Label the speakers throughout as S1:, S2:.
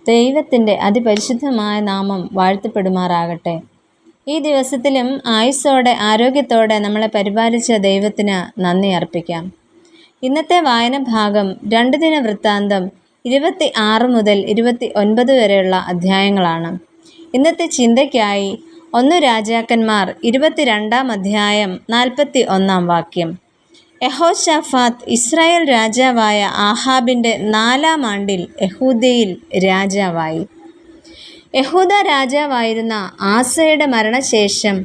S1: ദൈവത്തിൻ്റെ അതിപരിശുദ്ധമായ നാമം വാഴ്ത്തപ്പെടുമാറാകട്ടെ. ഈ ദിവസത്തിലും ആയുസ്സോടെ ആരോഗ്യത്തോടെ നമ്മളെ പരിപാലിച്ച ദൈവത്തിന് നന്ദി അർപ്പിക്കാം. ഇന്നത്തെ വായന ഭാഗം 2 ദിനവൃത്താന്തം 26 മുതൽ 29 വരെയുള്ള അധ്യായങ്ങളാണ്. ഇന്നത്തെ ചിന്തയ്ക്കായി 1 രാജാക്കന്മാർ 22 അധ്യായം 41 വാക്യം. യഹോശാഫാത്ത് ഇസ്രായേൽ രാജാവായ ആഹാബിൻ്റെ 4-ാം ആണ്ടിൽ യഹൂദയിൽ രാജാവായി. യഹൂദ രാജാവായിരുന്ന ആസയുടെ മരണശേഷം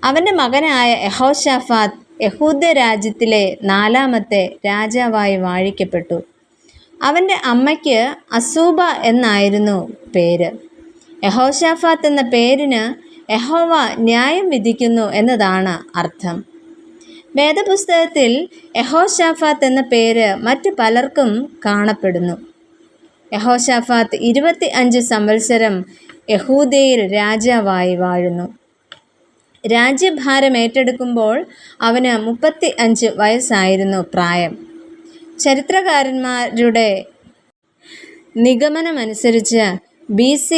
S1: അവൻ്റെ മകനായ യഹോശാഫാത്ത് യഹൂദ രാജ്യത്തിലെ 4-ാമത്തെ രാജാവായി വാഴിക്കപ്പെട്ടു. അവൻ്റെ അമ്മയ്ക്ക് അസൂബ എന്നായിരുന്നു പേര്. യഹോശാഫാത്ത് എന്ന പേരിന് യഹോവ ന്യായം വിധിക്കുന്നു എന്നതാണ് അർത്ഥം. വേദപുസ്തകത്തിൽ യഹോശാഫാത്ത് എന്ന പേര് മറ്റു പലർക്കും കാണപ്പെടുന്നു. യഹോശാഫാത്ത് 25 സംവത്സരം യഹൂദയിൽ രാജാവായി വാഴുന്നു. രാജ്യഭാരം ഏറ്റെടുക്കുമ്പോൾ അവന് 35 വയസ്സായിരുന്നു പ്രായം. ചരിത്രകാരന്മാരുടെ നിഗമനമനുസരിച്ച് BC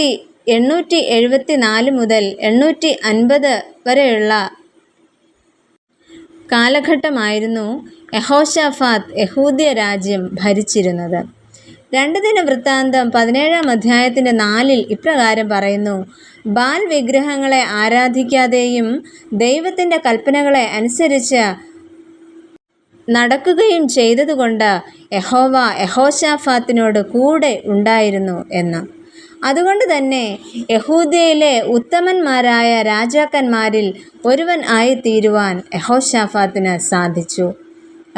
S1: 874 മുതൽ 850 വരെയുള്ള കാലഘട്ടമായിരുന്നു യഹോശാഫാത്ത് യഹൂദ്യ രാജ്യം ഭരിച്ചിരുന്നത്. 2 ദിനവൃത്താന്തം 17-ാം അധ്യായത്തിൻ്റെ 4-ൽ ഇപ്രകാരം പറയുന്നു: ബാൽ വിഗ്രഹങ്ങളെ ആരാധിക്കാതെയും ദൈവത്തിൻ്റെ കൽപ്പനകളെ അനുസരിച്ച് നടക്കുകയും ചെയ്തതുകൊണ്ട് യഹോവ യഹോശാഫാത്തിനോട് കൂടെ ഉണ്ടായിരുന്നു എന്ന്. അതുകൊണ്ട് തന്നെ യഹൂദയിലെ ഉത്തമന്മാരായ രാജാക്കന്മാരിൽ ഒരുവൻ ആയിത്തീരുവാൻ യഹോശാഫാത്തിന് സാധിച്ചു.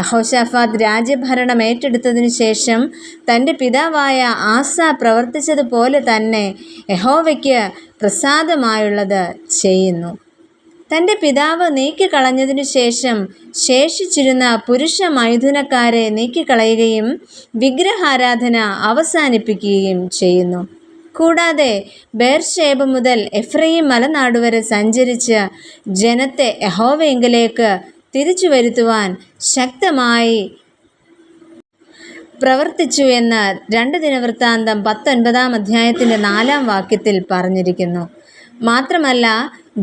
S1: യഹോശാഫാത്ത് രാജ്യഭരണം ഏറ്റെടുത്തതിനു ശേഷം തൻ്റെ പിതാവായ ആസ പ്രവർത്തിച്ചതുപോലെ തന്നെ യഹോവയ്ക്ക് പ്രസാദമായുള്ളത് ചെയ്യുന്നു. തൻ്റെ പിതാവ് നീക്കിക്കളഞ്ഞതിനു ശേഷം ശേഷിച്ചിരുന്ന പുരുഷ മൈഥുനക്കാരെ നീക്കിക്കളയുകയും വിഗ്രഹാരാധന അവസാനിപ്പിക്കുകയും ചെയ്യുന്നു. കൂടാതെ ബേർശേബ മുതൽ എഫ്രയീം മലനാടുവരെ സഞ്ചരിച്ച് ജനത്തെ യഹോവയിങ്കലേക്ക് തിരിച്ചു വരുത്തുവാൻ ശക്തമായി പ്രവർത്തിച്ചു എന്ന് 2 ദിനവൃത്താന്തം 19-ാം അധ്യായത്തിൻ്റെ 4-ാം വാക്യത്തിൽ പറഞ്ഞിരിക്കുന്നു. മാത്രമല്ല,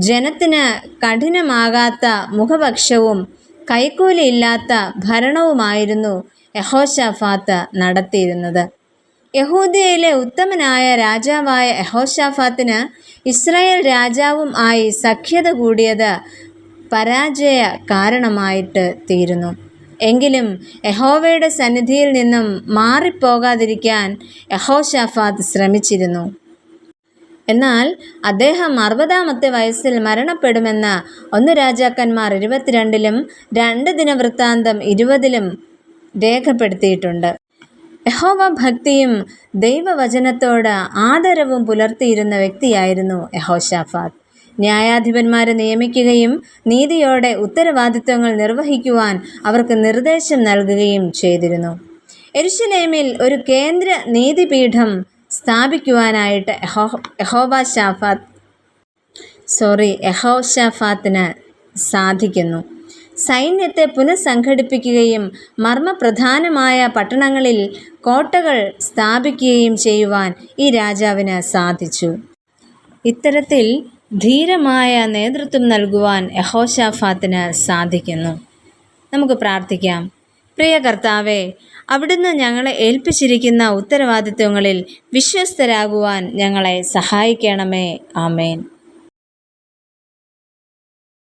S1: ജനത്തിന് കഠിനമാകാത്ത മുഖപക്ഷവും കൈക്കൂലിയില്ലാത്ത ഭരണവുമായിരുന്നു യഹോശാഫാത്ത് നടത്തിയിരുന്നത്. യഹൂദയിലെ ഉത്തമനായ രാജാവായ യഹോശാഫാത്തിന് ഇസ്രായേൽ രാജാവും ആയി സഖ്യത കൂടിയത് പരാജയ കാരണമായിട്ട് തീരുന്നു. എങ്കിലും യഹോവയുടെ സന്നിധിയിൽ നിന്നും മാറിപ്പോകാതിരിക്കാൻ യഹോശാഫാത്ത് ശ്രമിച്ചിരുന്നു. എന്നാൽ അദ്ദേഹം 60-ാമത്തെ വയസ്സിൽ മരണപ്പെടുമെന്ന് 1 രാജാക്കന്മാർ 22-ലും 2 ദിനവൃത്താന്തം 20-ലും രേഖപ്പെടുത്തിയിട്ടുണ്ട്. യഹോവ ഭക്തിയും ദൈവവചനത്തോട് ആദരവും പുലർത്തിയിരുന്ന വ്യക്തിയായിരുന്നു യഹോശാഫാത്ത്. ന്യായാധിപന്മാരെ നിയമിക്കുകയും നീതിയോടെ ഉത്തരവാദിത്വങ്ങൾ നിർവഹിക്കുവാൻ അവർക്ക് നിർദ്ദേശം നൽകുകയും ചെയ്തിരുന്നു. യെരൂശലേമിൽ ഒരു കേന്ദ്ര നീതിപീഠം സ്ഥാപിക്കുവാനായിട്ട് യഹോശാഫാത്തിന് സാധിക്കുന്നു. സൈന്യത്തെ പുനഃസംഘടിപ്പിക്കുകയും മർമ്മപ്രധാനമായ പട്ടണങ്ങളിൽ കോട്ടകൾ സ്ഥാപിക്കുകയും ചെയ്യുവാൻ ഈ രാജാവിന് സാധിച്ചു. ഇത്തരത്തിൽ ധീരമായ നേതൃത്വം നൽകുവാൻ യഹോശാഫാത്തിന് സാധിക്കുന്നു. നമുക്ക് പ്രാർത്ഥിക്കാം. പ്രിയ കർത്താവേ, അവിടുന്ന് ഞങ്ങളെ ഏൽപ്പിച്ചിരിക്കുന്ന ഉത്തരവാദിത്വങ്ങളിൽ വിശ്വസ്തരാകുവാൻ ഞങ്ങളെ സഹായിക്കണമേ. ആമേൻ.